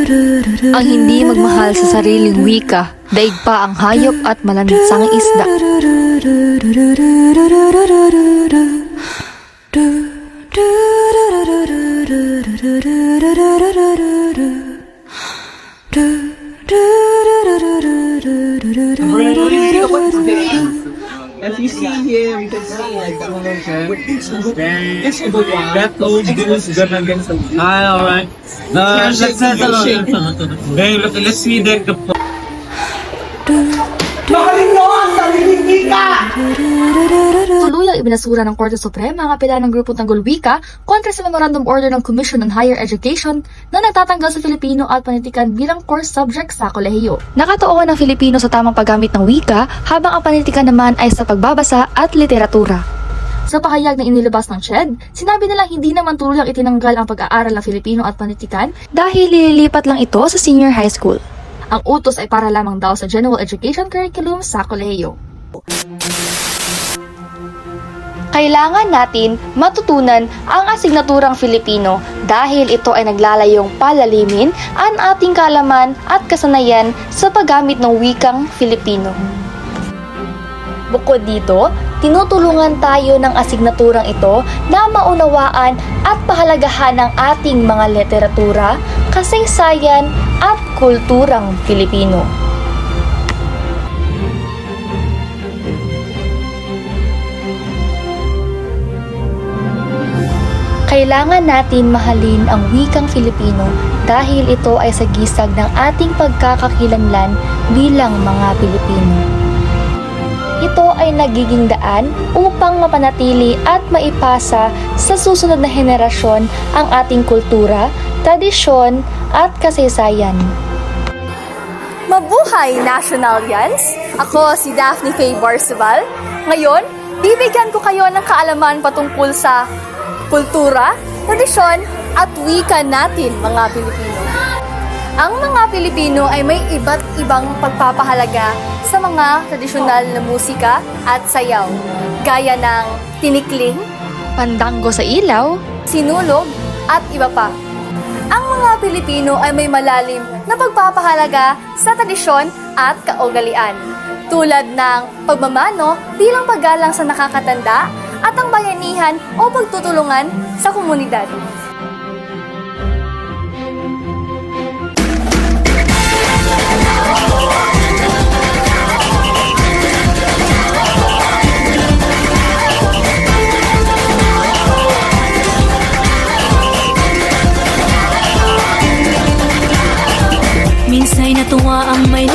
Ang hindi magmahal sa sariling wika, daig pa ang hayop at malaninsang isda. As you see here, you can see like that old goose gonna get some. Alright. Let's settle it. Then let's see the. Tuluyang ibinasura ng Korte Suprema ang apela ng Grupo Tanggol Wika kontra sa Memorandum Order ng Commission on Higher Education na nagtatanggal sa Filipino at panitikan bilang course subject sa kolehiyo. Nakatuon ang Filipino sa tamang paggamit ng wika habang ang panitikan naman ay sa pagbabasa at literatura. Sa pahayag na inilabas ng CHED, sinabi nilang hindi naman tuluyang itinanggal ang pag-aaral ng Filipino at panitikan dahil lilipat lang ito sa senior high school. Ang utos ay para lamang daw sa general education curriculum sa kolehiyo. Kailangan natin matutunan ang asignaturang Filipino dahil ito ay naglalayong palalimin ang ating kaalaman at kasanayan sa paggamit ng wikang Filipino. Bukod dito, tinutulungan tayo ng asignaturang ito na maunawaan at pahalagahan ng ating mga literatura, kasaysayan at kulturang Filipino. Kailangan natin mahalin ang wikang Filipino dahil ito ay sagisag ng ating pagkakakilanlan bilang mga Pilipino. Ito ay nagiging daan upang mapanatili at maipasa sa susunod na henerasyon ang ating kultura, tradisyon at kasaysayan. Mabuhay Nationalians! Ako si Daphne Faye Barsabal. Ngayon, bibigyan ko kayo ng kaalaman patungkol sa kultura, tradisyon at wika natin mga Pilipino. Ang mga Pilipino ay may iba't ibang pagpapahalaga sa mga tradisyonal na musika at sayaw, gaya ng tinikling, Pandango sa ilaw, sinulog at iba pa. Ang mga Pilipino ay may malalim na pagpapahalaga sa tradisyon at kaugalian, tulad ng pagmamano bilang paggalang sa nakakatanda at ang bayanihan o pagtutulungan sa komunidad. Minsa'y natuwa ang may